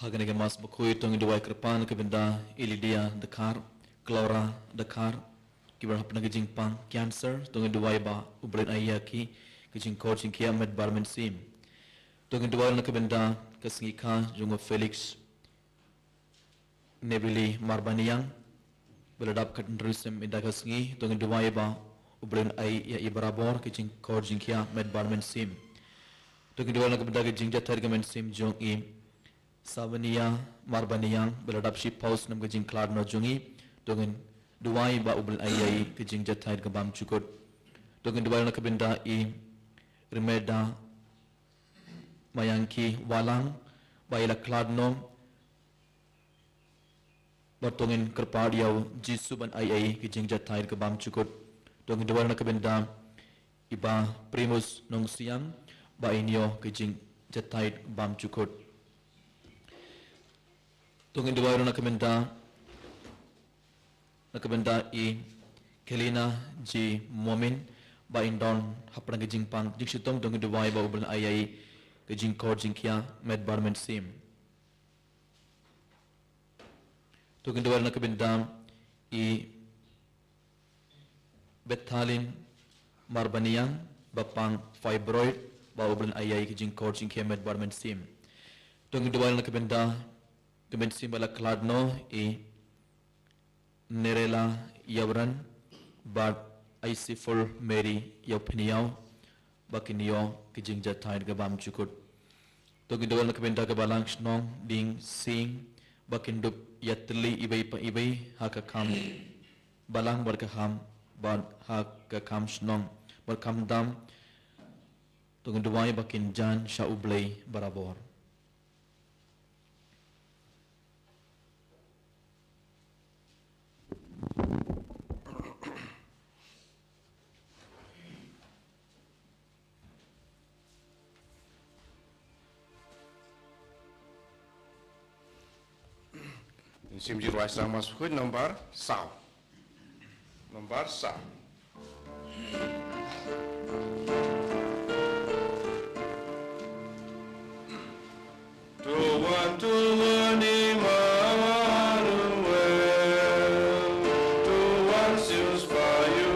Hagane ke mas bakoi tong dua kerpan ke benda Ilidia Dakar, Clara Dakar, kibar hapna ke jingpang cancer tong dua ba ubren ayaki ke jingkor jingkia med barmen sim. Tong dua ke benda ke singika jungo Felix Nebili Marbaniang beladap kat nrisem indaga singi tong dua ba ubren ay ya ibarabor ke jingkor jingkia med barmen sim. Tong dua ke benda ke jingja targamen sim jong i Savania Marbaniang beladap ship house nam kejing klad no jungi dengan duai ba ubel ayai kejing jatai ke bam cukut dengan duai nak benda i remeda mayangki walang baila klad no bertongin kerpadiau jisu ban ayai kejing jatai ke bam cukut dengan duai nak benda iba primus nong siang ba inyo kejing jatai bam cukut tungin dua orang nak benda i Kelina G Momin ba indon hapna ke jingpang jingsitom tungin dua ba ubel ayai ke jingkor jingkia med barmen sim tungin dua nak benda i Bethalin Marbaniang bapang fibroid ba ubel ayai ke jingkor jingkia med barmen sim tungin dua nak benda kebensi bala kladno i Nerela Yavran bad Aisiful Mary Yopiniao bakinio kijing jatain ke bam cukut to gidwal na kebenda ke balang snong ding sing bakindup yatli ibai pa ibai hakakam balang berkaham bad hakakam snong berkam dam to gidwai bakin jan shaublay barabor Simji Raisa masuk nomor Sao. Nomor Sao. Tuhan Immanuel, Tuhan Sius Bayu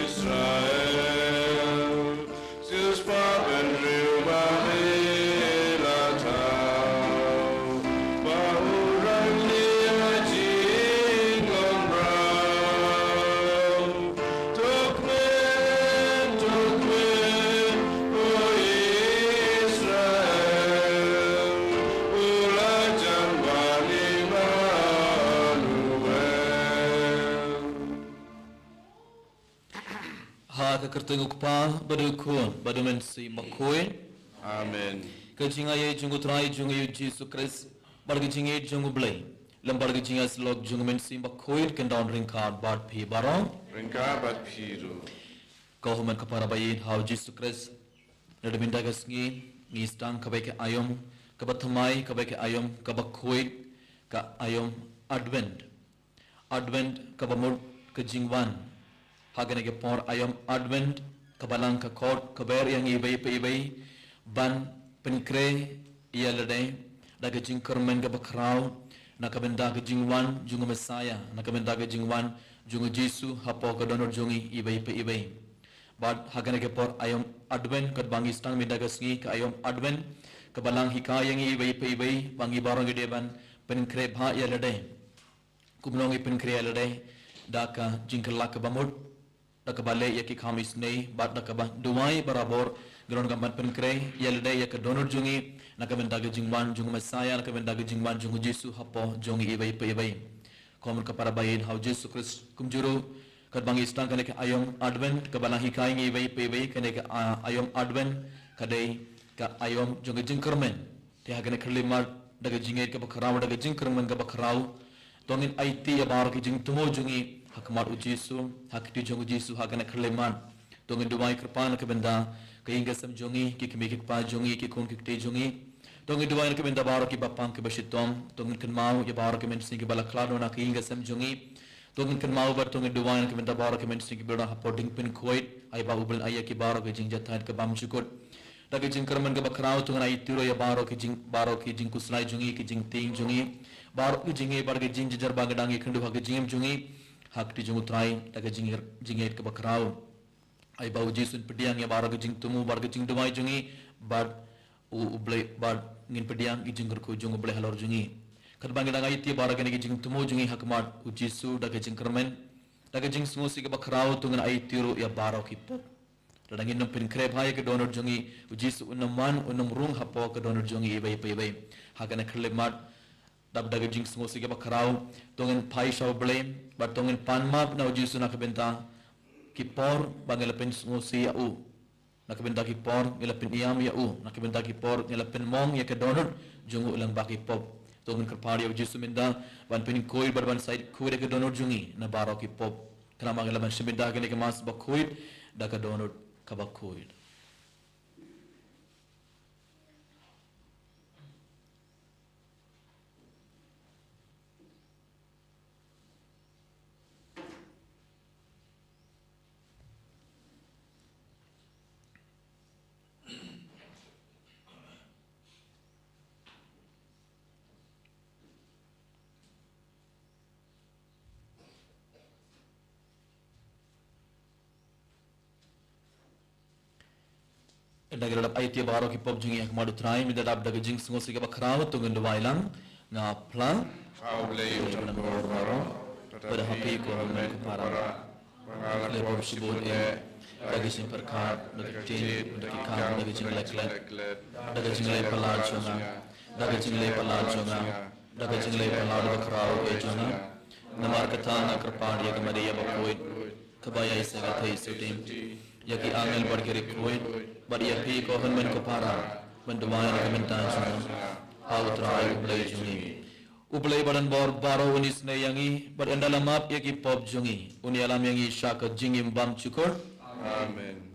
Israel, Sius Paben Riu Bahila Tau, Bahurang Lia Jingong Brau, Tukmen, Tukmen, O Israel, Ulajan Bani Manuel. ha ka kertenguk pa badukun badumen si makoi Amen. kejinga ye jungu trai jungu yu Jesus Christ bargi jinge jungu blay lambar gi jinga slok jungu men si makoi kendon ringkar bad pi barong Ringka bat piru. Kauhuman kapara bayin hau Jesus Christ nadaminda gasngi ngi stang kabai ke ayom kabathamai kabai ke ayom kabakoi ka ayom advent kabamur ke jingwan hagane ke por ayom advent kabalang ka kod kaber yang ibai pe ibai ban penkre yalade daga jingkermen kabakrau nakabenda ke jingwan jungu Messiah nakabenda ke jingwan jungu Jesu hapo ka donor jungi ibai pe ibai bad hagane ke por ayom advent kat bangi stang minda gasngi ka ayom advent kabalang hika yang ibai pe ibai bangi barang gede ban penkre bha yalade kumlong penkre yalade daka jingkelak kabamur daka bale yaki khamis nei bad daka ba duai barabor gron gamban penkre yalade yak donor jungi nakabenda ke jingwan jungu Messiah nakabenda ke jingwan jungu Jesu hapo jungi ibai pe ibai komun kapara bayin hau Jesus Christ kumjuru kat bangi stang kane ke ayom advent ka balang hikai ngi ibai pe ibai kane ke ayom advent kadai ka ayom jungu jingkermen te hagane khlimar daga jingai ka bakrau daga jingkermen ka bakrau tongin IT ya bar ke jing tumo jungi hakmar u Jesu hakti jungu Jesu hagane khliman tongin duai kerpan ke benda ke inga sam jungi ki kemi ki pa jungi ki kun ki te jungi tongin duai ke benda bar ki bapang ke basitom tongin kan mau ya bar ke men sing ke balaklado na ki inga sam jungi tongin kan mau bar tongin duai ke benda bar ke men sing ke bela hapo ding pin kuait ai ba ubel ayya ki bar ke jing jatat ke bam chukut daga jing kerman ga bakrau tu ngai tiro ya baro ki jing kuslai jungi ki jing ting jungi baro ki jinge bar ga jing jar ba gadangi khandu ha ga jingem jungi hak ti jungu trai daga jinge ka bakrau ai bau jisun pediang ya baro ga jing tumu bar ga jing dumai jungi bar u blai bar ngin pediang ki jing ko jungu blai halor jungi kan bang gadangi ti baro ga jing tumu jungi hak mat u jisu daga jing kerman daga jing smusi ga bakrau tu ngai tiro ya baro ki pop Radangin nung pinkrep hai ke donor jungi ujis unaman unum rung hapo ke donor jungi ibai hakana khlemat dab daga jing smosi ke bakrau tongen pai shaw blame but tongen panmap na ujis na kebenta ki por bangela pen smosi ya u na kebenta ki por ngela pen iam ya u na kebenta ki por ngela pen mong ya ke donor jungu ulang baki pop tongen kerpari ujis minda ban pen koi ban side koi ke donor jungi na baro ki pop kana mangela ban shibida ke mas bakoi daga donor kabakoid Daga dap IT baro ki pop jungi ak madu trai mi dap daga jing singosi ka bakrau tu ngundu wailang nga plan Aulay utang baro. pada hapi ko men ko para lebo sibul daga jing perkar daga tin daga kam daga jing lek daga jing lek palal chunga daga jing lek palal chunga daga jing lek palal bakrau e chunga namar katana krapani ya kamari ya bakoi kabaya isa ga thai sutim yaki angel bargeri koi bar ya pi ko han men ko para bandumaya na minta chunga au trai ublai jungi ublai badan bor baro unis ne yangi bar endala map yaki pop jungi uni alam yangi shaka jingim bam chukur Amen.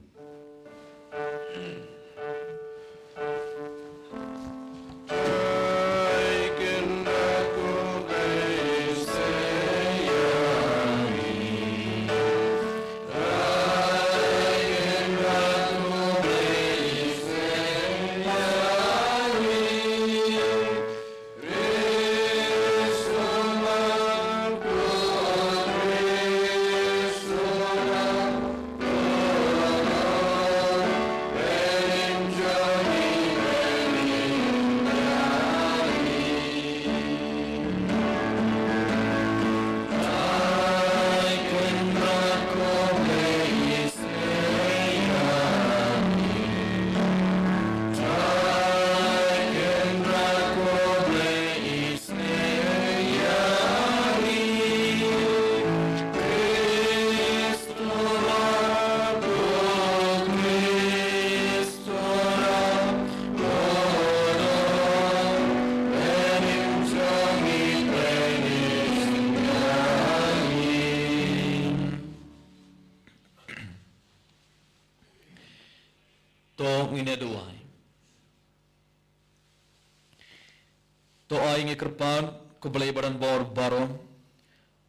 To ai nge kerpan ko balai badan bor baro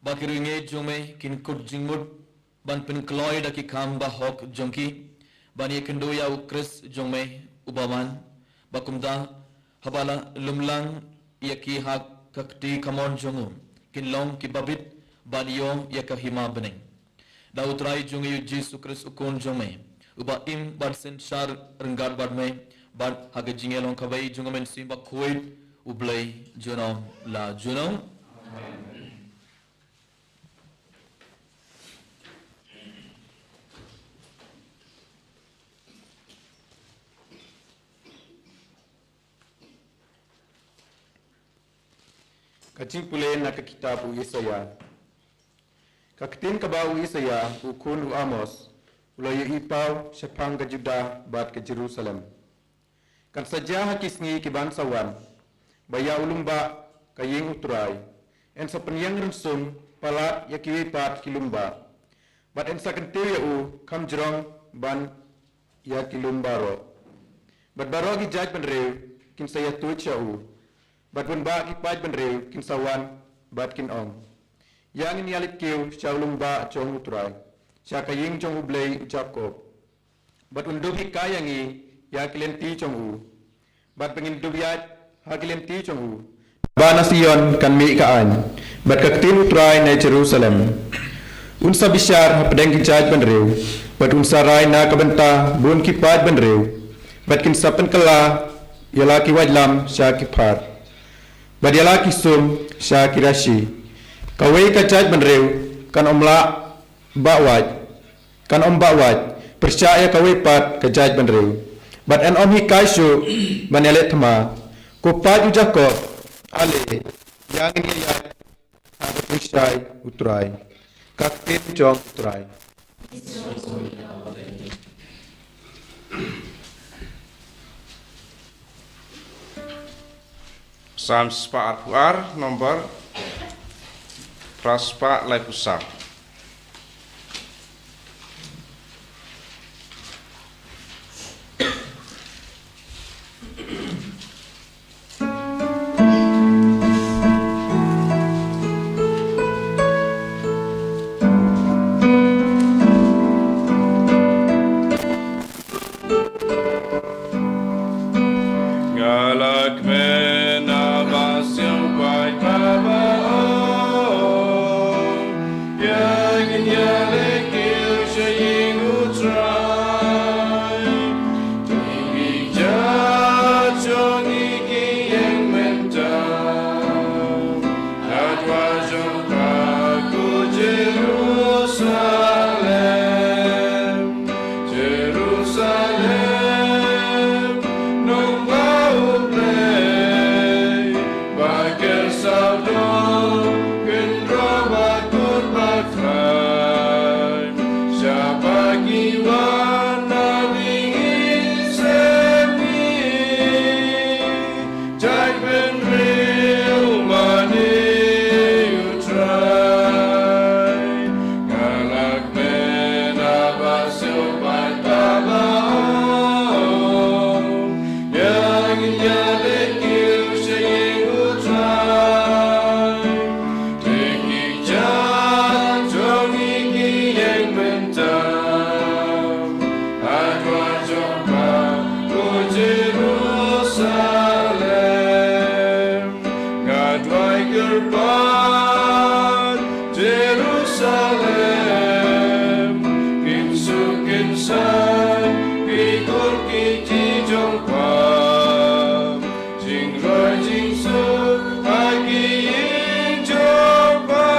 bakiru nge jume kin kut jingmut ban pin kloy da ki khamba hok jongki ban ye kendo ya ukris jongme ubaman bakumda habala lumlang yaki hak kakti kamon jongu kin long ki babit ban yo yakahima bening da utrai jongi Jesus Christ ukon jongme uba im ban sen shar rengar badme ban haga jingelong kabai jongamen simba khoid ublay junom la junom Kacing pule na ke kitabu Yesaya. Kakitin kabau Yesaya ukun u Amos ulaya ipau sepang ke Juda bat ke Jerusalem. Kan saja hakisngi ke bangsawan baya ulumba kayeng utrai en sa penyang rensum palat ya kiwi pat kilumba bat en sa kentir ya u kam jerong ban ya kilumbaro bat baro ki jaj ban rew kin saya tucha u bat bun ba ki paj ban rew kin sawan bat kin ong yang ni alit kiw sa ulumba chong utrai sa kayeng chong ublay Jacob bat unduhi kayangi ya kalian ti chong u bat pengin dubiat ha kalian ti chong u ba nasion kan mi kaan bat ka tin utrai na Jerusalem unsa bisyar ha pedang kijaj ban reu bat unsa rai na kabenta bun ki pad ban reu bat kin sapan kala yala ki wajlam sha ki phar bat yala ki sum sha ki rashi kawai ka jaj ban reu kan omla ba waj kan om ba waj percaya kawai pat ka jaj ban reu bat an om hi kai shu ban yale thma ko pad u jako ale yang ni ya ha percaya utrai kak tin jong utrai Samspa Arpuar nomor Praspa Laipusam. Galak menabas yang baik baba yang nyalek sying utrai tinggi jatuh gigi yang mentam adwa jumpa ku Jerusalem Jerusalem nombau play bakal saudon kendro bakut bakrai siapa giwana bingin semi jai ben real money you try galak menabas yobat baba yang nyalek sying utrai tinggi jatuh gigi yang mentam adwa jumpa ku Jerusalem gadwai gerban Jerusalem kinsu kinsan pikul kiti jongpa jing roi jing su agi ing jongpa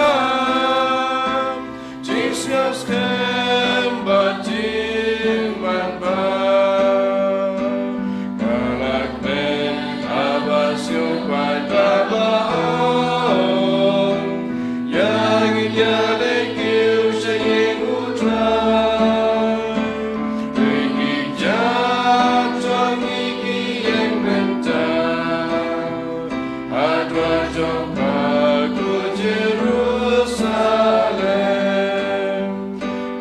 jing sias kem bat jing man ba galak men abas yung pai baba yang nyalek sying utrai tinggi jatuh gigi yang mentam adwa jumpa ku Jerusalem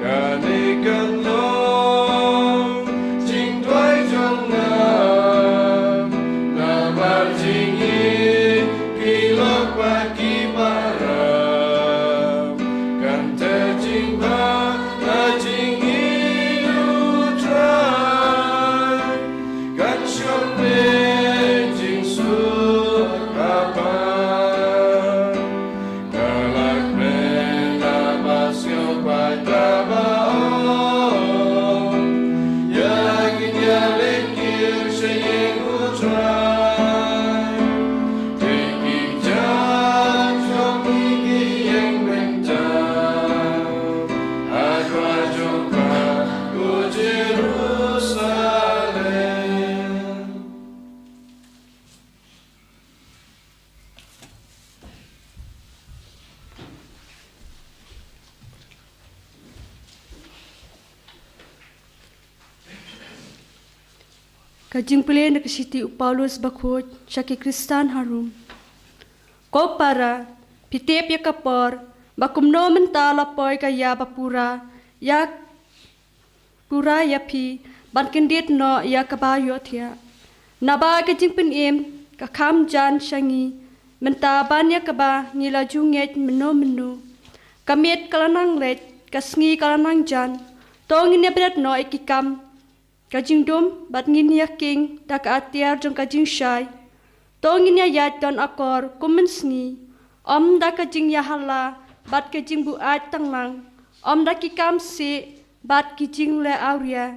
kanikan long jing doi jong nam nabar jingi kilok bagi baram kan terjing ba jingi utrai kan syong ne jing su kapan galak menabas yobat baba yang nyalek sying utrai tinggi jatuh gigi yang mentam adwa jumpa ku Jerusalem. Kajing pulih nak siti Paulus bakut syaki Kristan harum. Ko para pitep ya kapor bakum no mentala poi kaya bapura ya pura ya pi ban kendit no ya kabayo thia. Naba kajing pin em ka kham jan shangi menta ban ya kaba ngila junget meno kamet kalanang let kasngi kalanang jan tongin ya berat no ikikam kajing dom bat ngin ya king dak atiar jong kajing syai. Tongin ya yat don akor kumensngi. Om dak kajing ya hala bat kajing bu at tanglang. Om dak kikam si bat kajing le auria.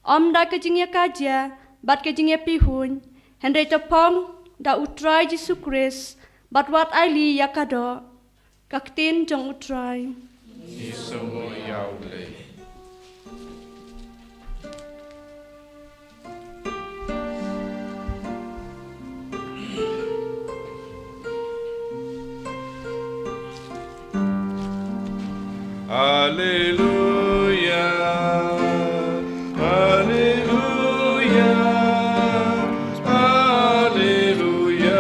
Om dak kajing ya kaja bat kajing ya pihun. Hendai topong da utrai Jesu Kris bat wat aili ya kado. Kaktin jong utrai. Ni semua yaule. Hallelujah, hallelujah, hallelujah.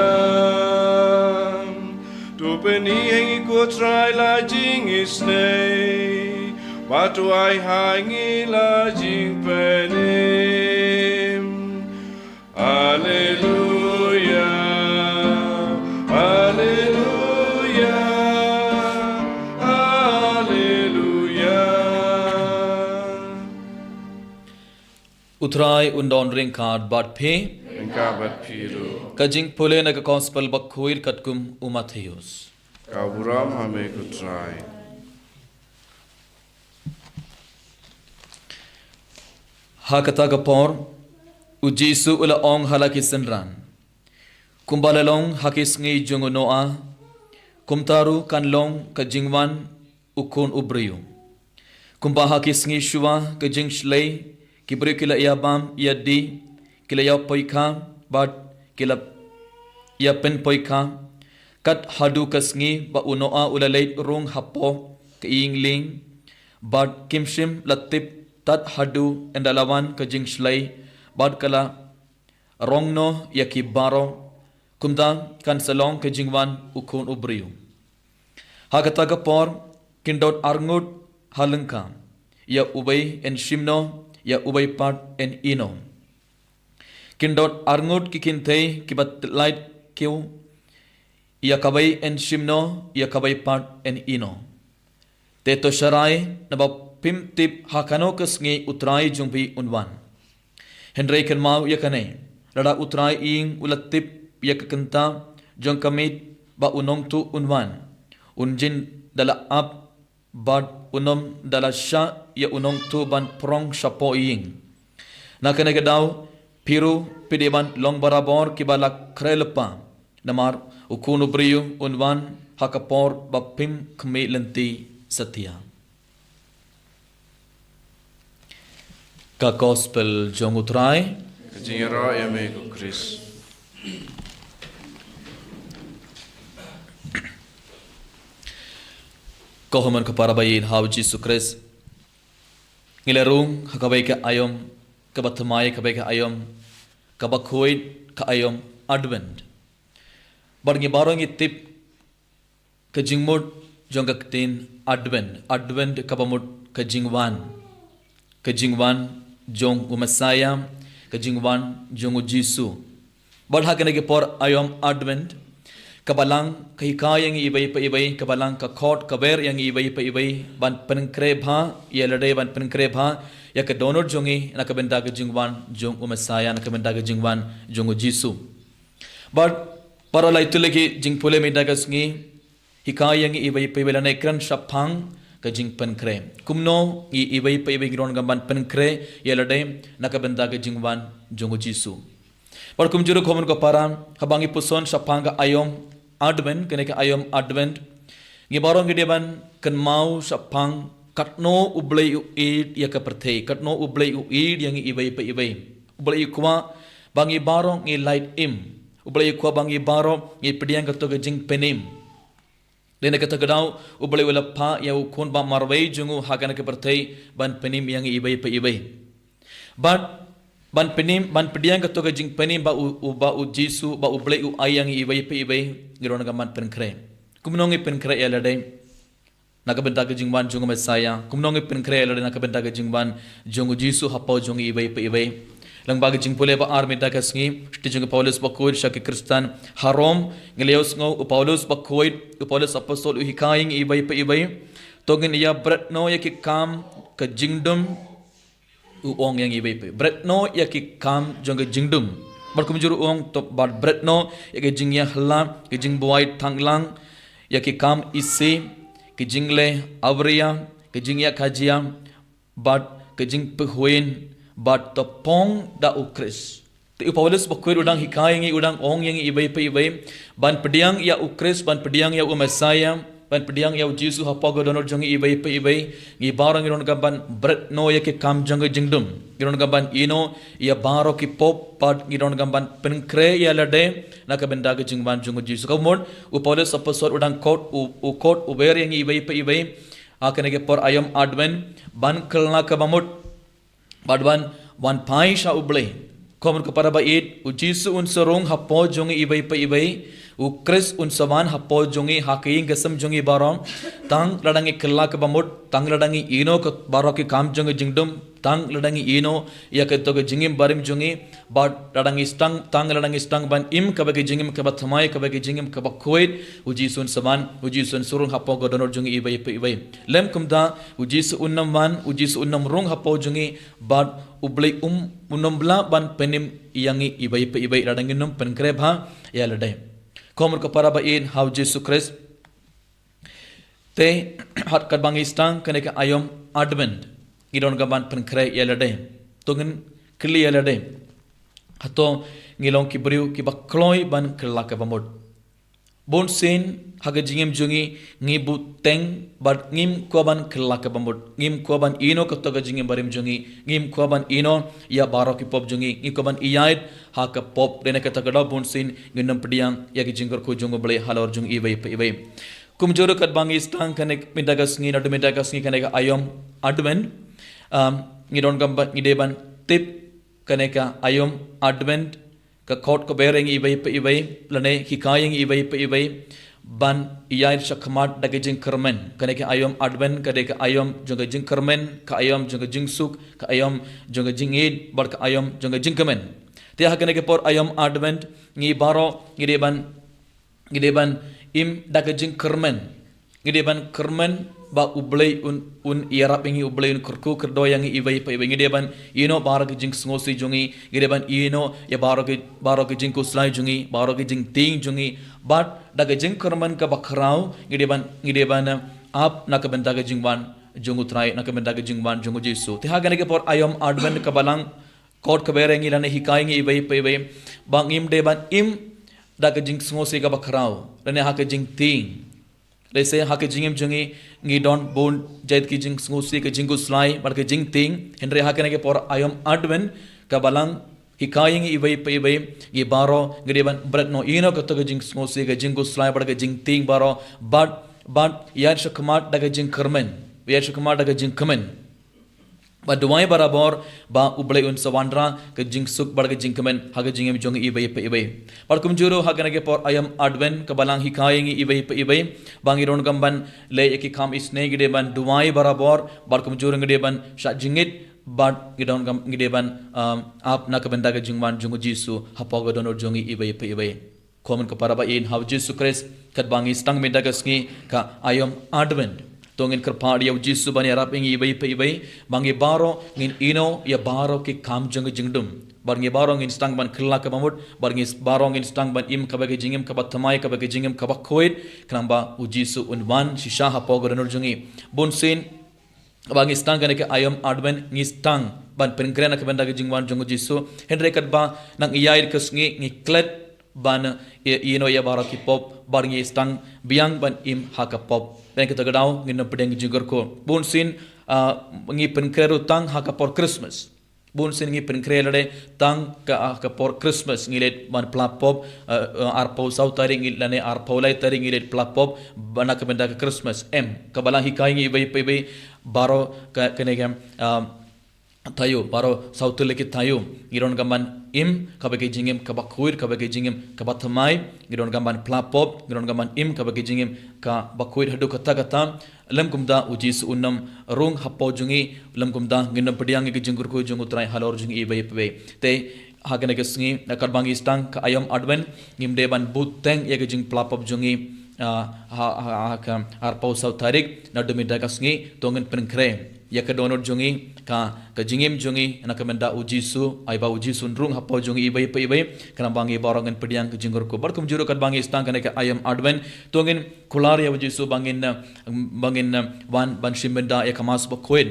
Tu peniheng ikut try la jing isnei, batu ai hangi la jing penim. Hallelujah, hallelujah. Utrai undon ring card bat phe Engkabat piru, kajing pole na ka gospel bakhuir katkum umatheus. kau buram hame kutrai. Ha kata kapor ujisu ula ong halaki senran. Kumbalalong hakis ngi jungu noa kumtaru kanlong kajingwan ukun ubriyu. Kumba hakis ngi shua kajing shlei kibri kila yabam yadi kila ya poika bad kila ya pen poika kat hadu kasngi ba unoa ulalait rung hapo keingling bad kimshim latip tat hadu endalawan kajing shlai bad kala rongno yaki baro kumda kan salong kajingwan ukun ubriyu hakata kapor kindot arngut halengka ya ubay en shimno ya ubay part en ino. Kindot arngut kikintay kibat light kiw ya kabay en shimno ya kabay part en ino. Teto sharay naba pimtip hakano kasngi utray jumpi unwan. Henry kenmau ya kanay rada utray ing ulatip ya kakanta jong kamit ba unong tu unwan. Unjin dala ap bad unom dala sya ya unong tu ban prong syapo ing. Nakana daw piru pidiban long barabor kibala krelepa namar ukunu briyu unwan hakapor bapim kmi lenti setia. Ka gospel jong utrai Kajingero yame ku Kris. Kohaman kaparabayin hau Jesu Kris ngilerung hakabay ka ayom kabathamay kabay ka ayom kabakhoid ka ayom advent barngi barong itip kajingmud jongaktin advent kabamud kajingwan jong umasaya kajingwan jong Jesu barha kanagi por ayom advent kabalang kahikay yang ibay pa ibay kabalang ka khot kaber yang ibay pa ibay ban penengkre bha yelade ban penengkre bha ya ka donor jongi nakabenda ka jingwan jong umasaya nakabenda ka jingwan jong Jesu but para lai tulagi jingpule meda ka sngi hikay yang ibay pa ibay la ekran shaphang ka jing penengkre kumno ibay pa ibay gron ban penengkre yelade nakabenda ka jingwan jong Jesu but kumjuro khomun ko para habangi puson shaphang ka ayom advent kene ka ayom advent ngibarong gideban kan mau sapang katno ublay uid ya ka perthei katno ublay uid yang ibay pa ibay ublay kwa bangi barong ngi light im ublay kwa bangi barong ngi pediang ka to jing penim dene ka tagadaw ublay wala pa ya ukun ba marway jungu hagana ka perthei ban penim yang ibay pa ibay but ban pediang ka to jing penim ba u Jesu ba ublay u ayang ibay pa ibay giron gaman penkre kumnongi penkre elade nakabenta ka jingwan jong Mesaya kumnongi penkre elade nakabenta ka jingwan jong Jesu hapaw jong ibay pa ibay lang bagi jingpule ba army ta kasngi sti jong Paulus bakoid sya ki Kristan harom ngeleos ngo Paulus bakoid Paulus apostol hikaying ibay pa ibay togin iya bratno ya ki kam ka jingdom uong yang ibai pe bretno ya ki kam jong jingdum barkum juru uong to bad bretno ya ki jing ya hla ki jing boy thanglang ya ki kam isse ki jingle avriya ki jing ya khajia bad ki jing phuin bad to pong da ukris te Paulus bakoi udang hikai ngi udang ong yang ibai pe ibai ban pediang ya ukris ban pediang ya Messiah ban pediang ya Yesu hapago donor jong ibai pe ibai ngi barang iron gaban bret no ya ke kam jong jingdum iron gaban ino ya baro ki pop pat iron gaban penkre ya lade na ka benda ge jingban jong Yesu kamon Paulus apostol udang kot u kot uber yang ibai pe ibai akane ke por ayam adven ban kelna ka bamut badwan wan pai sha uble komen kepada bait Yesu un serong hapo jong ibai pe ibai Ukris unsawan hapo jongi hakiing gesem jongi barong tang ladangi kella ke bamut tang ladangi ino ke barok ke kam jongi jingdum tang ladangi ino ya ke toge jingim barim jongi bad ladangi stang tang ladangi stang ban im ke bagi jingim ke bathamai ke bagi jingim ke bakoit uji sun saman uji sun surung hapo godonor jongi ibai pe ibai lem kumda uji su unnam wan uji su unnam rung hapo jongi bad ublei unnambla ban penim yangi ibai pe ibai ladangi num penkre bha ya ladai Komur kepada bain hau Yesus Kristus te hat kadbangi stang kene ke ayom advent idon gaban penkre yelade tungen kli yelade hato ngilong ki briu ki bakloi ban kelaka bamod bon sin haga jingem jungi ngibu teng bad ngim koban kelaka bamod ngim koban ino katoga jingem barim jungi ngim koban ino ya baro ki pop jungi ngim koban iyait haka pop dene kata gada bon sin nginam pediang ya ki jingkor ko jungo bele halor jung ibai pe ibai kumjoro kat bangi stang kanek mindagas ngi nadu mindagas ngi kanek ayom advent ngidon gamba ngideban tip kaneka ayom advent ka kot ko bereng ibai pe ibai lane hikayeng ibai pe ibai ban iyai shakmat dagajing kermen kaneka ayom advent kadeka ayom jonga jing kermen ka ayom jonga jing suk ka ayom jonga jing id bar ka ayom jonga jing kemen te hakaneke por ayom advent ngi baro ngideban im dagajing kermen ngideban kermen ba ublei un yarap ingi ublei un kurku kerdoyangi ibai pa ibai ngideban ino barag jing ngosi jungi ngideban ino ya barag jing kuslai jungi barag jing ting jungi bat dagajing kermen ka bakrau ngideban ap nakaben dagajing wan jungu trai nakaben dagajing wan jungu Yesu te haganeke por ayom advent ka balang kot keberengi lane hikaingi ibai pa ibai bang im deban im dagajing ngosi ka bakrau lane hakajing ting Lese hake jingem jungi ngidon bon jait ki jing ngosi ke jingu slai bar ke jing ting henre hake nake por ayom advent ka balang hikaying ibai pe ibai gi baro ngideban bret no ino ka to ke jing ngosi ke jingu slai bar ke jing ting baro but yar shakmat daga jing kermen yar shakmat daga jing kemen ba duai barabor ba ublei un sawandra ke jing suk bar ke jing kemen hake jingem jungi ibai pe ibai par kumjuro hake nake por ayam advent ka balang hikaying ibai pe ibai bangiron gamban le eki kham isne gide ban duai barabor bar kumjuro gide ban sha jingit bat gidon gam gide ban ap na ka benda ke jingman jungu Yesu hapago donor jungi ibai pe ibai komen ka paraba in hau Yesu Kristus kat bangi stang meda gasngi ka ayam advent tongin kerpad ya Yesu bani arap ingi ibai pe ibai bangi baro ngin ino ya baro ki kam jung jingdum barngi baro ngin stang ban khilla ka bamut barngi baro ngin stang ban im ka bagi jingim ka bathamai ka bagi jingim ka bakoit knamba Yesu unwan shisha hapogo renur jungi bonsin bangi stang kaneke ayam advent ngi stang ban penkrena ka benda jingwan jung Yesu henre kat ba nang iyair kasngi ngi klet ban ino ya baro ki pop barngi stang biang ban im haka pop ben kita gadau ngin pedeng jingor ko bonsin ngi penkreru tang haka por Christmas bonsin ngi penkrelade tang ka por Christmas ngilet ban plapop arpo sautari ngilane arpo lai tari ngilet plapop bana ka benda ka Christmas ka balang hikai ngi bai bai baro ka kenegam tayo baro sautul leki tayo ngiron gamban im kabage jingim kabakuir kabage jingim kabathamai ngiron gamban plapop ngiron gamban im kabage jingim ka bakuir hadu kata kata lem kumda ujis unnam rung hapo jungi lem kumda nginam pediang ke jinggur ko jungu trai halor jungi ibai pe te hagane ke sngi nakar bangi stang ka ayam advent ngimde ban buteng ye ke jing plapop jungi arpo sautarik nadumi dagasngi tongen penkre ya ka donor jungi ka jingim jungi na ka menda ujisu ai ba ujisun rung hapo jungi ibai pe ibai kana bangi barangan pediang ke jingor ko barkum juru kan bangi stang kana ka ayam adwen tongin kular ya ujisu bangin wan ban shimenda ya kamas ba koin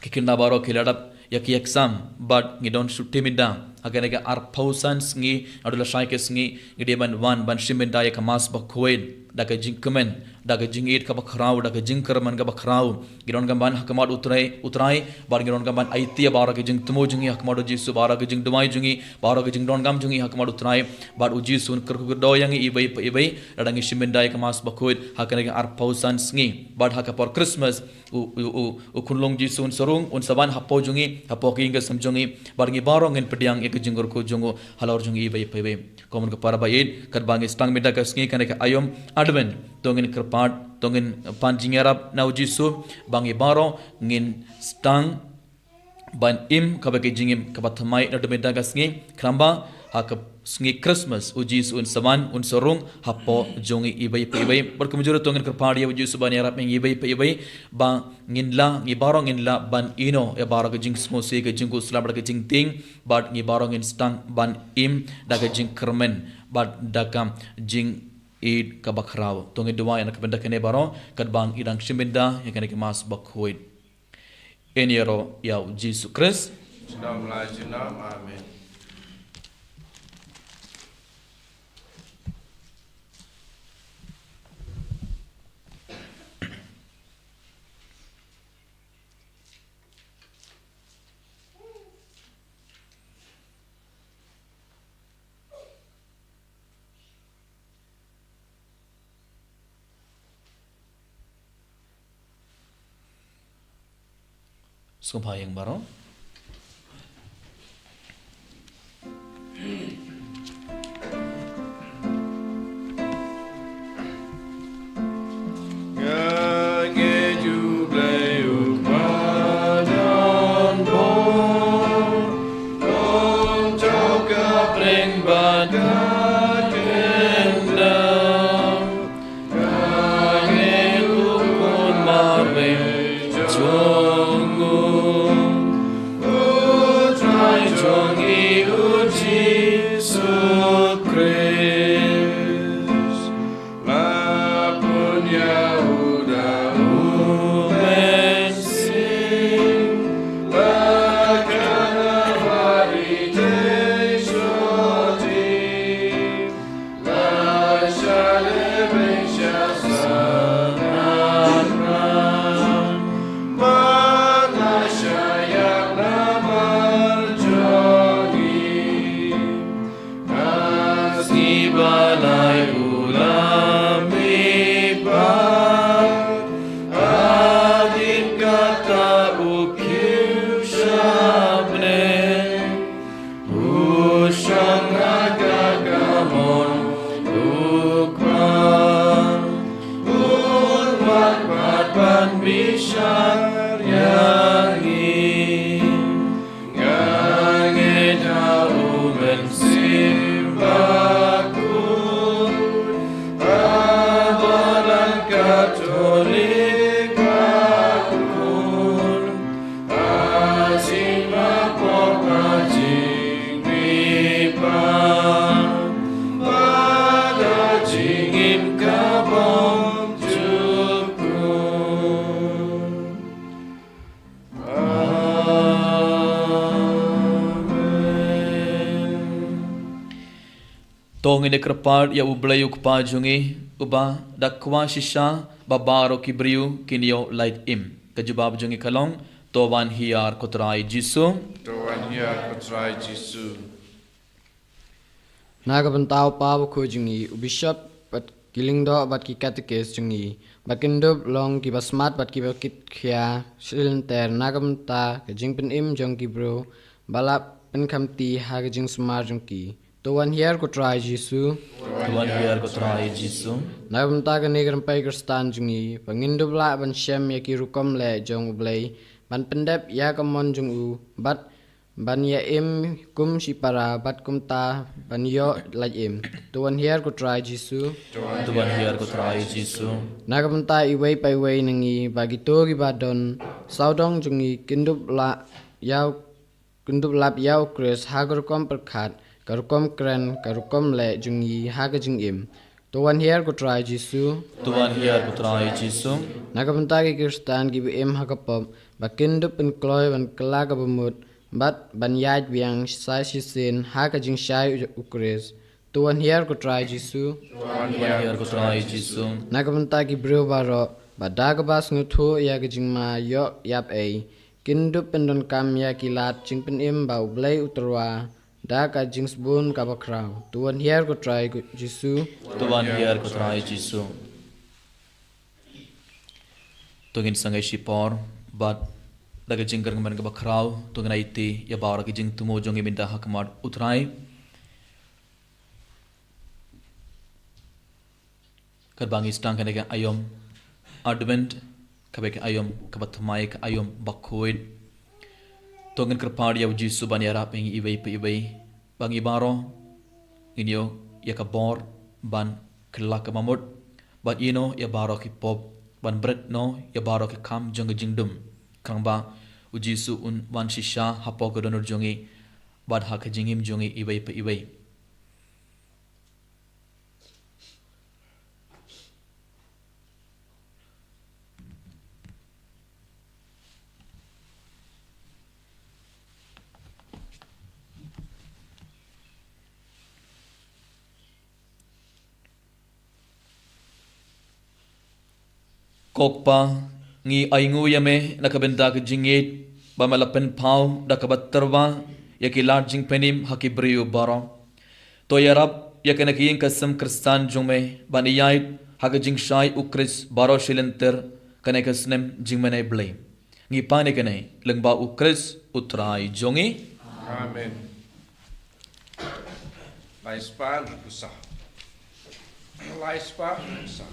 kikinda baro kiladap ya ki exam but ngi don sutimida agane ga arpausans ngi adula shaikes ngi ngide ban shimenda ya kamas ba koin daga jingkemen daga jingit ka bakrau daga jingkerman ka bakrau giron gamban hakmat utrai bar giron gamban aitia bara ke jing tumo jungi hakmat jisu bara ke jing dumai jungi bara ke jing don gam jungi hakmat utrai bar uji sun kerku do yang ibai radangi shimendai ka mas bakoid hakane ga arpausan sngi bar hakapor christmas u kunlong jisun sarung un saban hapo jungi hapo ki inga samjungi bar ngi barong en pediang ek jingor ko jungo halor jungi ibai komun ka para bayin kat bangi stang meda ka sngi kane ka ayom adwen tongin kerpat tongin panjingerap na ujisu bangi baro ngin stang ban im kabake jingim kabathamai na demeda gasngi kramba hak sngi christmas ujis un saman un sorung hapo jongi ibai berkemujur tongin kerpadi ujisu ban yarap ngi ibai ba nginla ngi baro nginla ban ino ya baro ke jing smo se ke jingku slabra ke jing ting bat ngi baro ngin stang ban im daga jing kermen bat daga jing id kabakrau tongi dua yang kabenda kene baro kadbang idang shiminda yang kene kemas bakhoid eniero ya Jesus Christ Dalam nama amin. Sumpayang baro tong ini kerpad ya ublayu kpa jungi uba dakwa shisha babaro kibriu kinyo light im kajubab jungi kalong towan hiar kotrai jisu Tuhan hiar kotrai Jisu. Nagabantao pa ko jungi bishop bat kilingdo bat ki katekes jungi bakindob long ki basmat bat ki bakit khia silinter nagamta ke jingpen im jong ki bro balap pen khamti ha ke jing smar jong ki Tuhan hiar kotrai Jisu Tuhan hiar kotrai jisu Nagabanta ke negran pai kristan jungi pangindob la ban shem ya ki rukom le jong ublai ban pendep ya kamon jong u bat ban ya im kum si para bat kum ta ban yo lai im tuan hiar ko try Jisu Tuhan hiar ko try Jisu nagam ta iway pai way nangi bagi to gi badon saudong jungi kindup lap yau Chris hagar kom perkhat karukom kren karukom le jungi haga jing im tuan hiar ko try Jisu Tuhan hiar ko try Jisu nagam ta gi Kristan gi im hagapop bakindup pen kloy ban kelaga bemut bat ban yaj biang sai sisin haga jing shai ukris tuan hiar ko try Jisu Tuhan hiar ko try Jisu nagamta ki bro baro badaga bas nguthu ya ga jingma yo yap ei kindu pendon kam ya kilat jingpen im bau blai uterwa da ka jingsbun ka bakrau tuan hiar ko try Jisu Tuhan hiar ko try Jisu tungin sangai sipor bat daga jingkar ngaman ka bakrau tungin aiti ya bawra ki jing tumo jongi minta hakmat utrai Kerbangi stang kanega ayom advent kabek ayom kabatmai ka ayom bakoid tongen kerpadi ya Jisu ban ya raping iwei pe iwei bangi baro inyo ya kabor ban kelak mamut ban ino ya baro ki pop ban bret no ya baro ki kam jong jingdum krangba Jisu un wan shisha hapo ko donor jongi bad hak jingim jongi iwei pe iwei kokpa ngi aingu yame nakabenda ke jingit ba malapen pau da kabatterwa yaki larjing penim hakibriu baro to yarab yakana ki kasam kristan jongme bani yait hagajing shai ukris baro shilenter kane kasnem jingmane blame ngi pane kane lengba ukris utrai jongi Amen. Laispan usah. Laispan usah.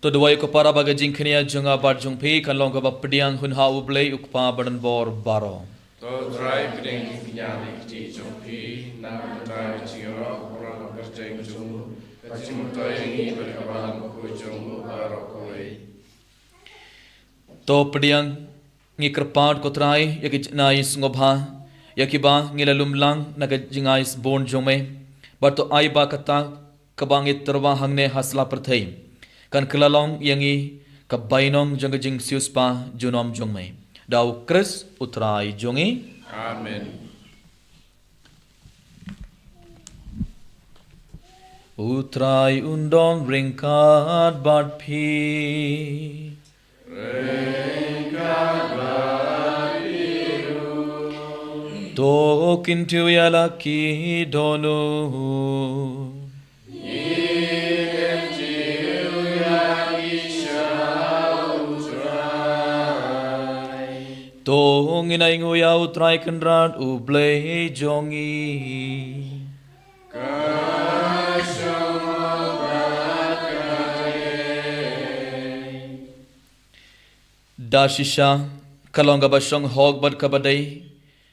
To dawai ko para baga jingkhnia jonga bar jongphi kan long ka bapdiang hun ha ublei ukpa badan bor baro To try pring nyali ti jongpi na ta chiro kurang kerjeng jong kacim to yang i berkaban ko jong baro koi to pdiang ngi kerpad ko trai yaki nais ngobha yaki ba ngilalum lang naga jingais bon jome bar to ai ba kata kabangit terwa hangne hasla perthai kan kelalong yangi Kabainong jong jing sius pa junom jong mai. Dau Chris utrai jongi. Amen. Utrai undong ringkat bat pi. Tokin tu yalaki donu. Tong inay nguya utray kenrat ublay jongi. Dashisha kalonga basong hog bad kabadai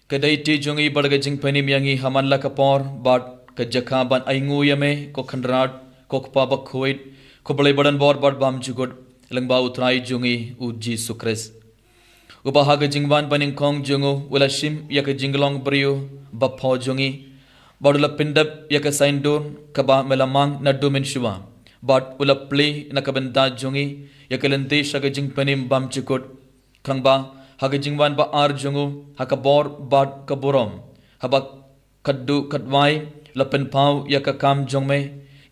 kadai ti jongi barga jing panim yangi haman la kapor bad kajaka ban ay nguya me ko kenrat ko pabak kuit ko balay badan bor bad bam jugod langba utray jongi u Jesu Christ. Ubahaga jingwan paning kong jongo wala shim yaka jinglong brio bapho jongi badula pindap yaka saindon kaba melamang na domin shua bad ula play nakabenda jongi yaka lente shaga jing panim bam chikot kangba haga jingwan ba ar jongo hakabor bad kaborom habak kaddu kadwai lapen pau yaka kam jongme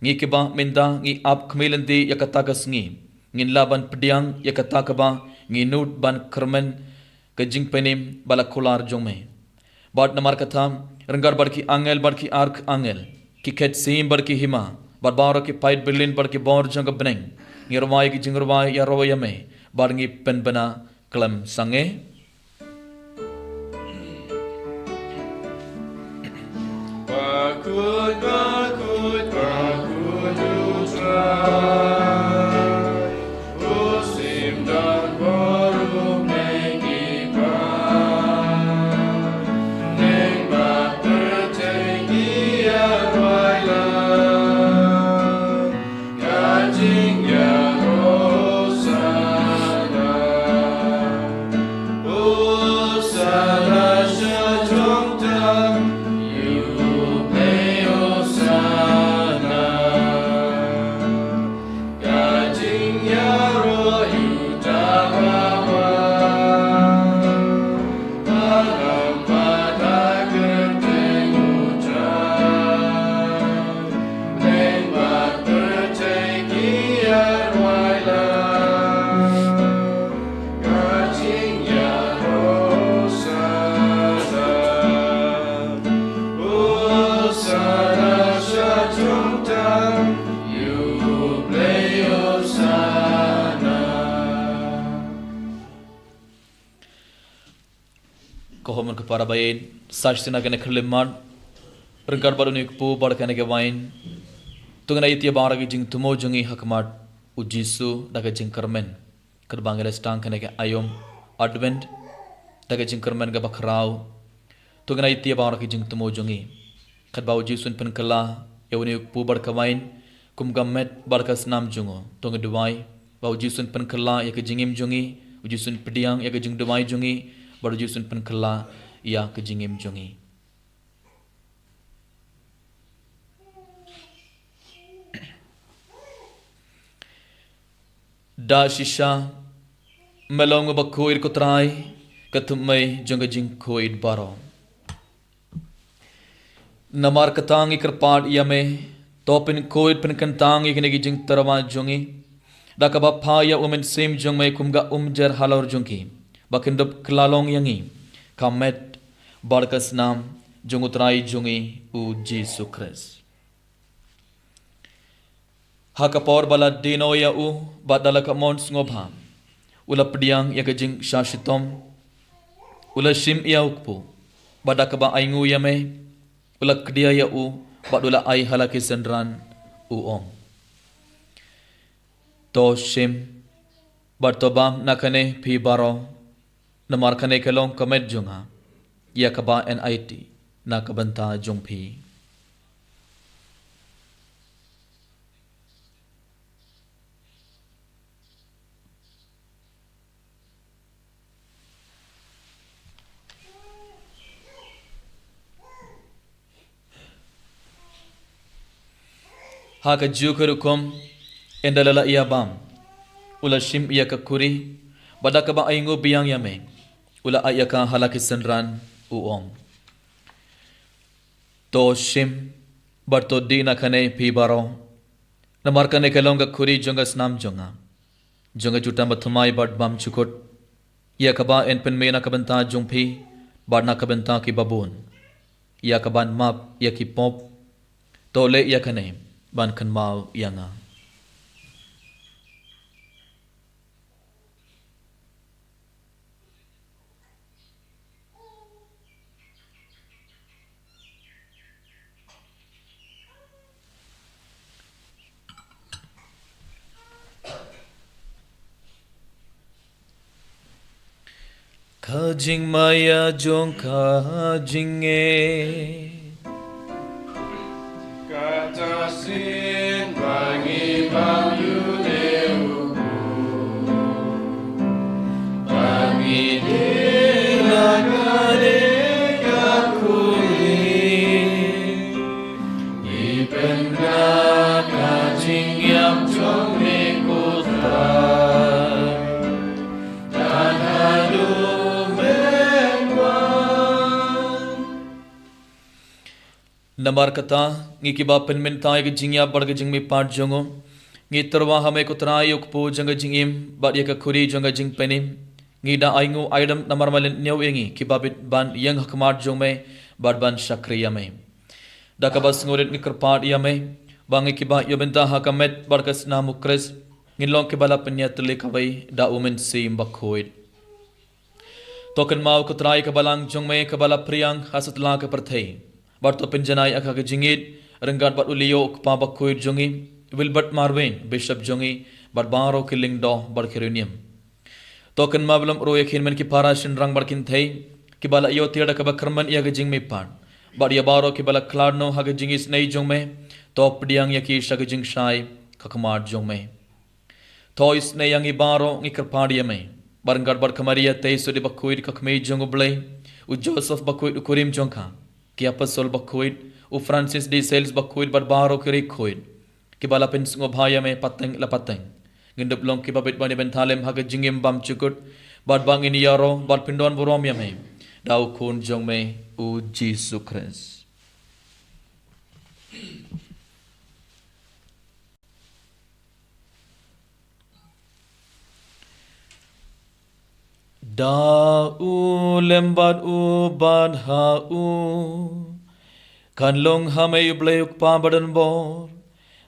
ngi kiba minda ngi ap khmelende yaka tagas ngi ngin laban pediang yaka takaba nginut ban kermen ke jing penim bala kolar jongme bad namar katham renggar barki ark angel ki khet sim barki hima bad baro ki pait berlin barki bor jong beneng ngirwai ki jingurwai ya royame bar ngi pen bana klam sange Bakut utrai. Kohoman para bayin sashtina kene khlimad rengkar baru ni pu bar kene ke wain tungna itia bara ki jing tumo jungi hakmat u Jesu daga jing karmen kerbangele stang kene ke ayom advent daga jing karmen ga bakrau tungna itia bara ki jing tumo jungi kadbau Jesu pen kala yawni pu bar ka wain kum gamet bar ka snam jungo tung duwai bau Jesu pen kala ya ke jingim jungi u Jesu pediang ya ke jing duwai jungi baru Jesu pen kala ya ke jingim jungi da shisha melong bakoir kotrai katumai janga jing koid baro namar katang ikar pad yame topin koid pen kantang ikne gi jing tarwa jungi da ka bapha ya umen sim jung mai kumga umjer halor jungi bakindop klalong yangi kamet barkas nam jungutrai jungi u Jesu Christ hakapor bala dino ya u badala ka mons ngobha ula pediang ya kajing shashitom ula shim ya ukpu badaka ba aingu yame ula kdia ya u badula ai halaki sendran u om to shim bartobam nakane phi baro namar khane kelong kamet junga ya kaba NIT nakabanta jungphi haka jukurukum endalala iya bam ula shim ia ka kuri bada ka ba aingo biang yame ula aya ka halakisenran uong to shim barto dina kane pi baro namar kane kalonga kuri jonga snam jonga juta mathumai bad bam chukut ia ka ba en pen mena ka banta jungpi barna ka banta ki babun ia ka ban map ia ki pop to le ia kane ban kan mau yanga Kajing maya jong kajing Kata sin bangi bang yu deu bangi de la kade kakuli ipen na kajing yam jong me kutai dan hadu number कथा नी की बाप pen min tai ke jingya bar ke jing mi part jongo ngi terwa hame ko tra yok pu jang jingim ba ye ka khuri jang jing penim ngi da aingu item namar malen new engi ki babit ban yang hakmat jong me bad ban shakriya me da ka bas ngoret ni part ya me bangi ki ba yo benta hakamet bar kas na mukres ngi long ke bala penya tele ka bai da umen sim bakhoid token mau ko trai ka balang jong me ka bala priang hasat la ka perthei Barto penjanai akha ke jingit renggat bat ulio pa bakoi jongi Wilbert Marvin Bishop jongi bat baro killing do bar kerunium token mablam ro yakhin men ki parashin rang barkin thei ki bala yo tiada ka bakrman ya ke jing me pan bar ya baro ki bala kladno ha ke jingis nei jong me top diang ya ki shag jing shai kakmar jong me tois ne yang i baro ngi kerpadi me barngat bar kamaria tei so de bakoi kakme jong blai u Joseph bakoi kurim jongka ki apostol bakhoid u Francis de Sales bakhoid barbaro kiri khoid ki bala pen ngo bhaya me pateng la pateng ngindup long ki babet bani ben thalem ha jingim bam chukut bad bang ini yaro bad pindon borom ya me dau khun jong me u Jesus Christ Da u lembat u bad ha u kan long ha me bleuk pa badan bor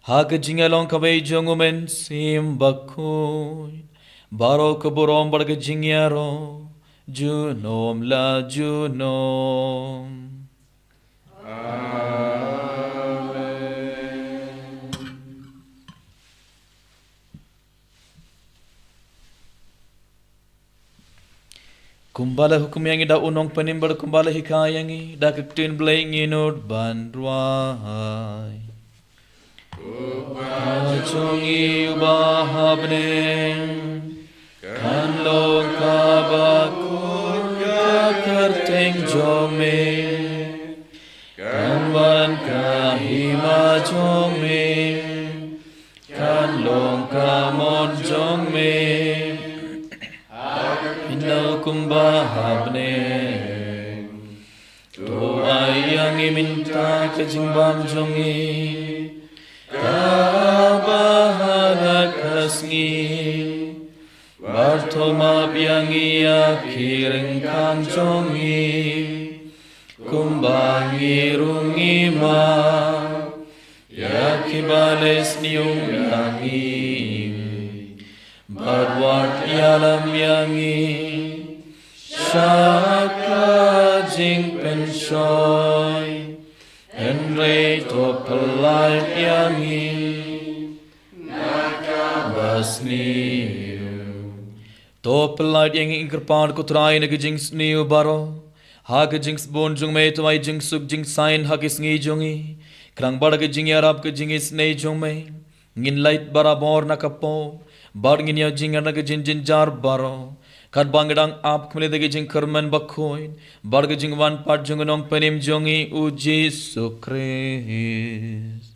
ha ke jingalong ka be jong men sim bakoi baro ko borom bar ke jingyaro junom la junom Kumbala hukum yang ida unong penim ber kumbala hikayangi da kektin blaying inod bandruai Upajongi ubahabne kan lo kabakun kakerteng jome kan wan kahima jome kan long kamon jome Inau kumbahabne Tu ayang iminta kejimbam jongi Kabahanak kasngi Bartoma biangi akiring kang jongi Kumbangi rungi ma Yakibales niung yangi Badwat yalam yangi Shaka jing penshoy Enre to pelai yangi Naka basni To pelai yangi ingkerpad kutrai nag jing sniu baro Hag jing bon jung me to ai jing suk jing sign hagis ngi jungi Krang badag jing yarab ke jing is nei jung me Ngin light barabor nakapo Barngin ya jing anak jin jin jar baro kat bangedang ap kmele dege jing kerman bakhoin barge jing wan pat jung nong penim jongi u Jesus Christ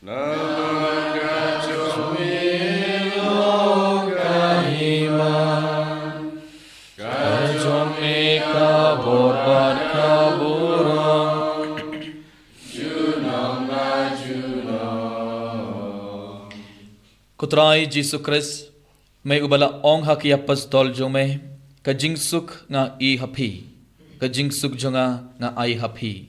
Namaga jomi loga Kutrai Jisu Kris, may ubala ong haki apostol jong may, kajingsuk nga I hapi, kajingsuk jonga nga ay hapi.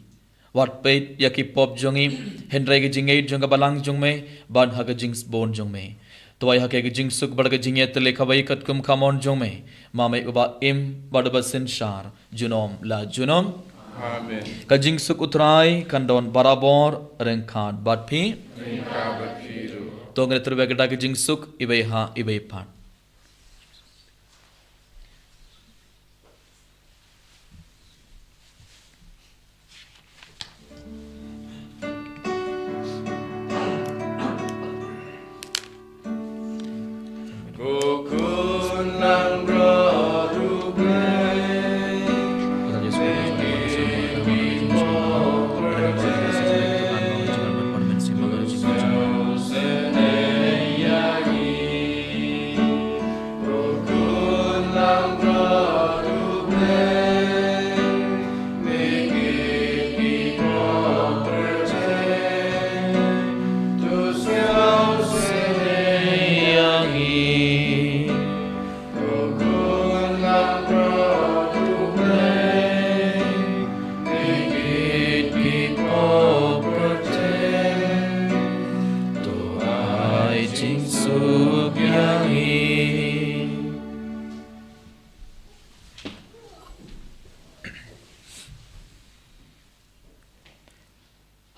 Wat peit yaki pop jongi, Henry kajingay jonga balang jong may, bad ha kajings bon jong may. Tuway haki kajingsuk bad kajingay tele kabay katkum kamon jong may, mamay uba im bad basin shar, junom la junom. Amen. Kajingsuk utrai kandon barabor rengkad bad pi. Ringka berpiru. Tong retur begada kajingsuk ibay ha ibay pat. Kukunang rodublay,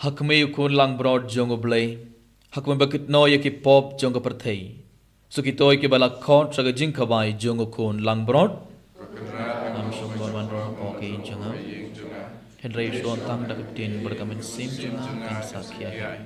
Hakme ukun lang broad jongo blay, hakme bakit no yaki pop jongo pertei. Sukitoy ki bala kon traga jingkabay jongo kun lang broad. Am sumber wandro okay jonga. Henry Sean tang dakitin berkamen sim jonga kan sakya.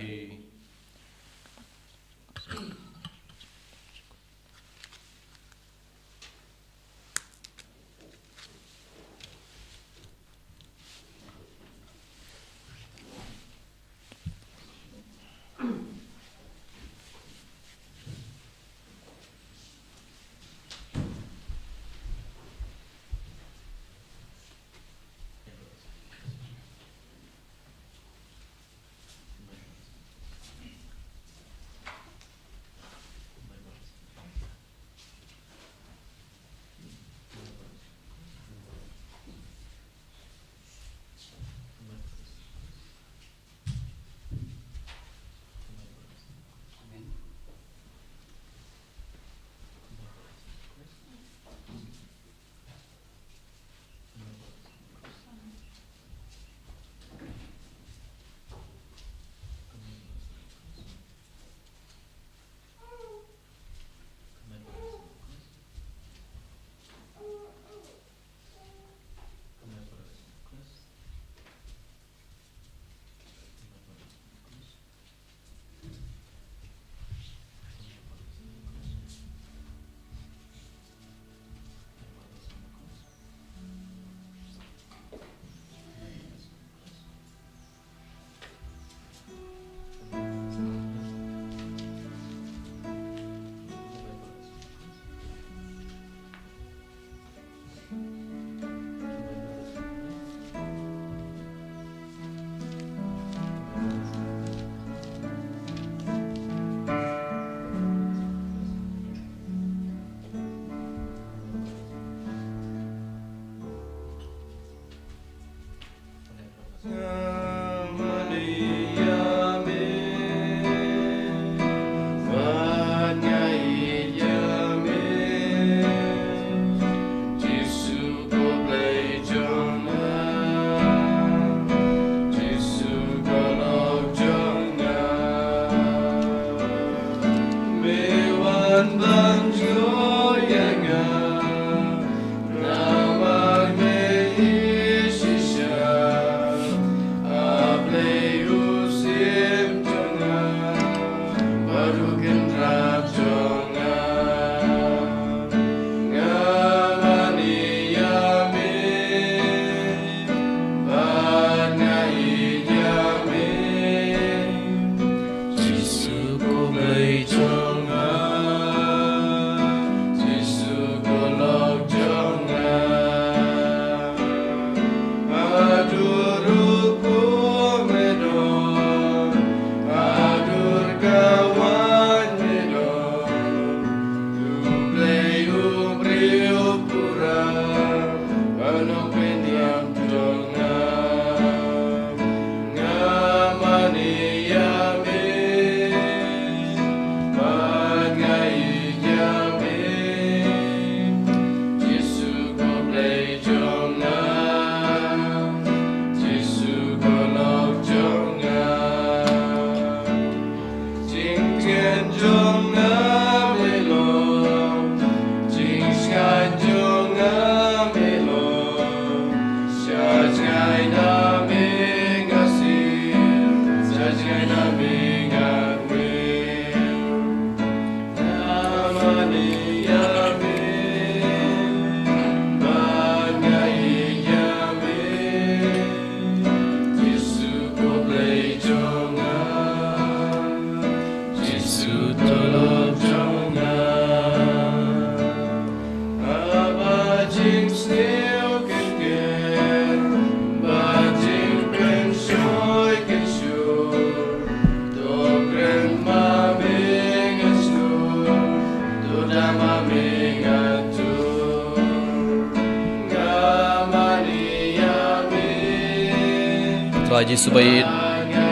ka Jesu bai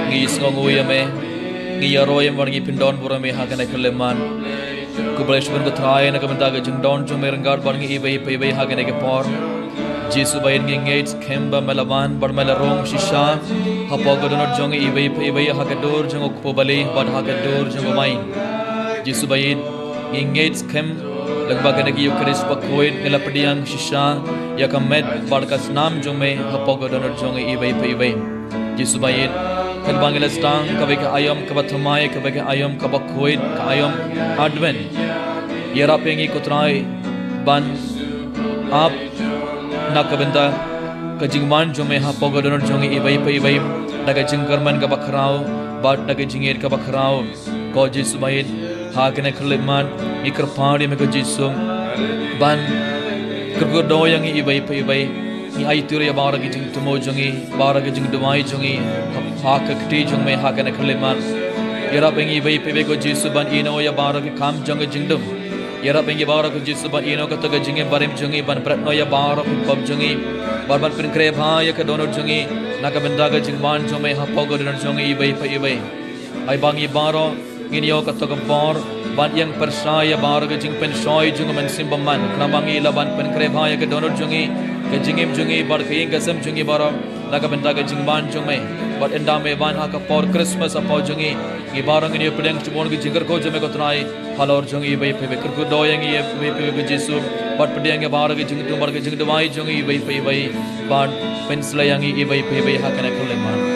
ngi sngong uyame ngi yaroy wargi pindon burame hagane kaleman ku baleshwan ko thai na kamenta ga jingdon jo merangard barngi ibai pai hagane ke por Jesu bai ngi ngates khemba melawan barmela rong shisha hapogodonor jongi ibai pai hagador jongo kopobali bad hagador jongo main Jesu bai ngi ngates khem लगभग नगी युक्रिस पकोइड निलपडियांग शिशा या कमेट बाडकास नाम जो में हपोगोडनर जोंगे इबई पेइबई जिसुबाइड कल बांगलास्तान कबे के आयम कबथमाय कबे के आयम कबकोइड का आयम एडवेंट येरा पेंगी कुतराय बन आप ना कबंदा कजिंगमान जो में हपोगोडनर जोंगे इबई पेइबई नगे जिंगरमन का बखराव बाट नगे जिंगेर का बखराव को जिसुबाइड Hakene keliman ikar pari meko Jesu ban kergodo yang ibai ibai ni aitur ya bara ki jing tumo jongi bara ki jing dumai jongi hak kti jong me hakene keliman yara bengi ibai ibai ko Jesu ban ino ya bara ki kam jong jing dum yara bengi bara ko Jesu ban ino ka to ga jinge barim jongi ban pratno ya bara ki pab jongi bar ban pin kre bha ya ka donor jongi naka benda ga jing ban jong me hapogo donor jongi ibai ibai ai bangi baro Ginyo katoga bor ban yang persaya bar ke jing pen soy jung men simbaman krabangi laban pen krebhaya ke donor jungi ke jingim jungi bar ke ing gasam jungi bar laga benta ke jing ban jung me bar enda me ban ha ka por Christmas apo jungi gi barang ni pedeng chubon ke jingar ko jame ko trai halor jungi bai pe ker ko doyang ye pe ke Jesu bar pedeng ke bar ke jing tu bar ke jing dwai jungi bai ban pen slayang i bai pe ha kana kuleman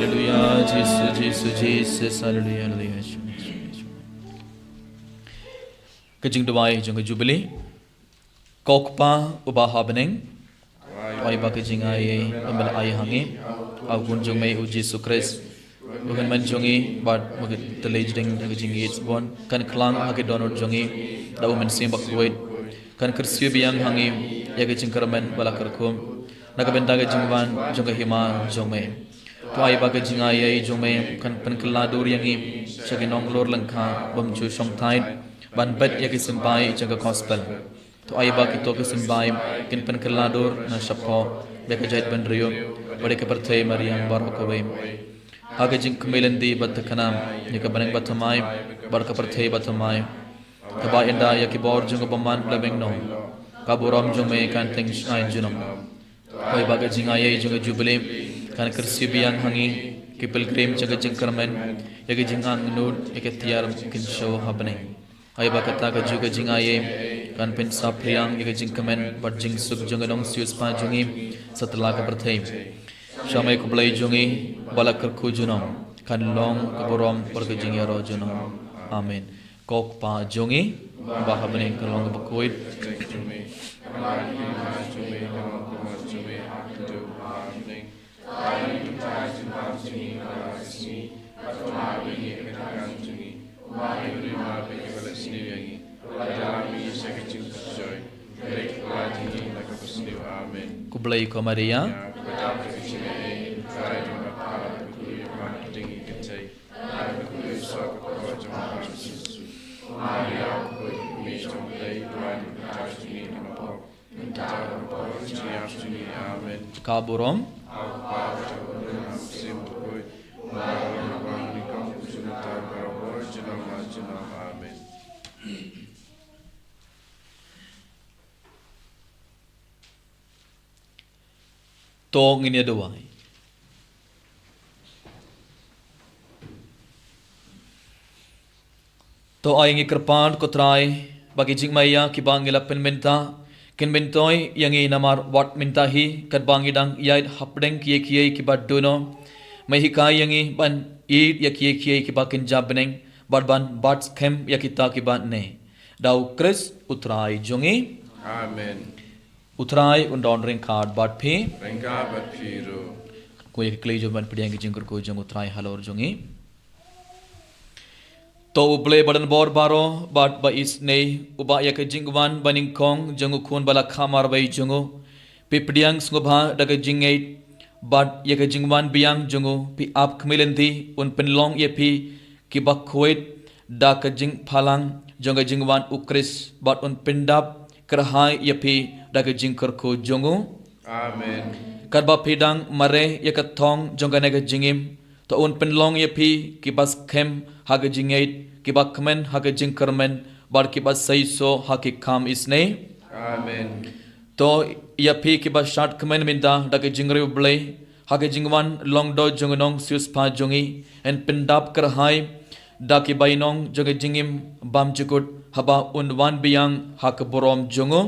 Hallelujah, Jesus, hallelujah, hallelujah. Kajing dawai jong jubilee, kokpa ubah habening, ay ba kajing ay amal ay hangi, agun jong may Jesus Christ, bukan man jongi, but magit telejing kajing it's born, kan klang hagi donor jongi, daw man sim bakwait, kan kersiyo biyang hangi, ya kajing karaman balakarkum, nakabenta kajing ban jong hima jong may. Tuai baga jingai ai jome kan penkela dur yangi chagi nong lor langkha bam chu som thai ban bet ya ki simbai jaga gospel tuai baga to ki simbai kin penkela dur na shapo beka jait ban rio bade ke perthai mariam barokowe haga jing kmelandi bat khanam ya ka banang bathamai bar ka perthai bathamai taba enda ya ki bor jung baman labeng no ka boram jome kan teng shine junam tuai baga jingai ai jung jubilee kan kersi biang hangi ki pilgrim jaga jingkarmen yagi jingang nud eketiar kin show happening ai ba kata ka juga jingaye kan pen sapriang yagi jingkamen bat jing suk junganong sius pa jungi setelah ka perthai shamai ku blai jungi balakar khu junong kan long ka borom par ka jing yaro junong amen kok pa jungi ba happening ka long ba koit Kublai ko Maria Kaburom Tong ini doai. To ay ngi kerpan ko try bagi jing maya ki bangila penmenta ken bentoi yang i namar wat minta hi kat bangidang yai hapdeng kiye ki baduno mai hikai yang i ban id ya kiye ki bakin jabneng ban bats kem ya kita ki ban ne dau Chris utrai jongi Amen. Utrai undon ring card bat phi Rengka bat phiru. Ko ek klei jo ban pediang ki jingkur ko jong utrai halor jongi To uble badan bor baro bat ba isne uba ya ke jingwan baning kong jongu khun bala khamar bai jongu pipdiang sngobha daga jingei bat ya ke jingwan biang jongu pi ap khmilendi un penlong ye pi ki bakhoit da ka jing phalang jonga jingwan ukris bat un pindap kerhai ye pi daga jingkur ko jongu Amen. kat ba pidang mare ya kat thong jong ka jingim to un pen long ya phi ki bas khem ha ga jingait ki ba khmen ha ga jing karmen bar ki bas sai so ha ki kham isne Amen. to ya phi ki bas shat khmen minda da ga jingre blai ha ga jingwan long do jong nong sius pha jongi en pen dap kar hai da ki bai nong jong jingim bam chukut haba un wan biang ha ka borom jongo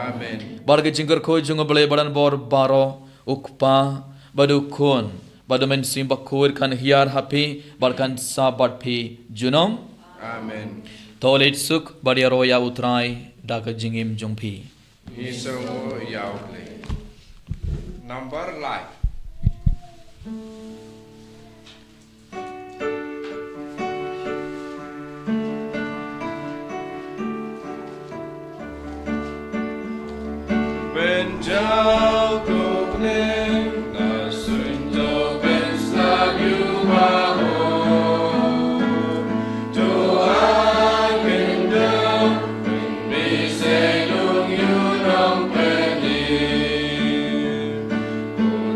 Amen. barga jingkar ko jungo bale badan bor baro ukpa badu khon badu men simba khur kan hiar happy barkan sabat phi junom Amen. toilet suk badia roya utrai daga jingim jongphi Isango yaule. Number life. Benjau kopne na sunjo bensla yuwa ho to agenda be selung yunong peni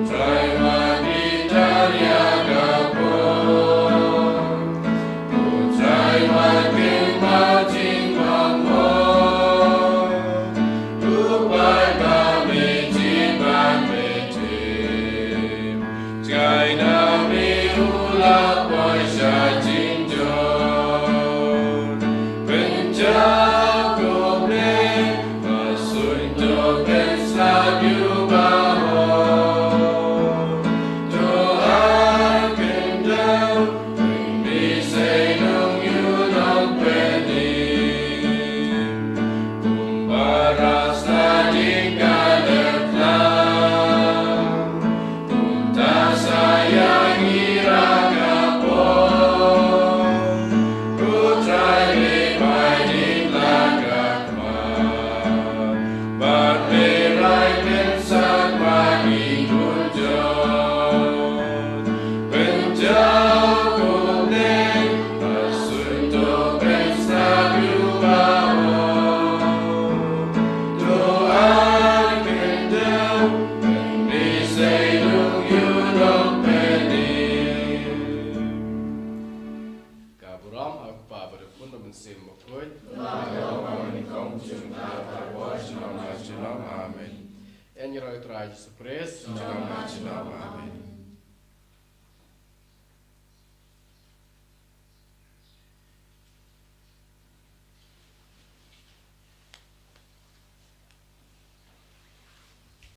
try manitaria gapo try makin majing mamo Goodbye, China mi ula boy sha jinjon Benjau kopne masun to pensla yuba ho to akendau mi say nung yunong peni Kumbaras na dingkaletla sayang iraga po ku try me finding lagak ma but me right inside maging kunjon Benjau kopne asunto pensa yuba ho to akendau me say nung yunong peni Kaburam aku pa berpun dan mensim mukoi Amen. En je ruit raadje surprise. Amen.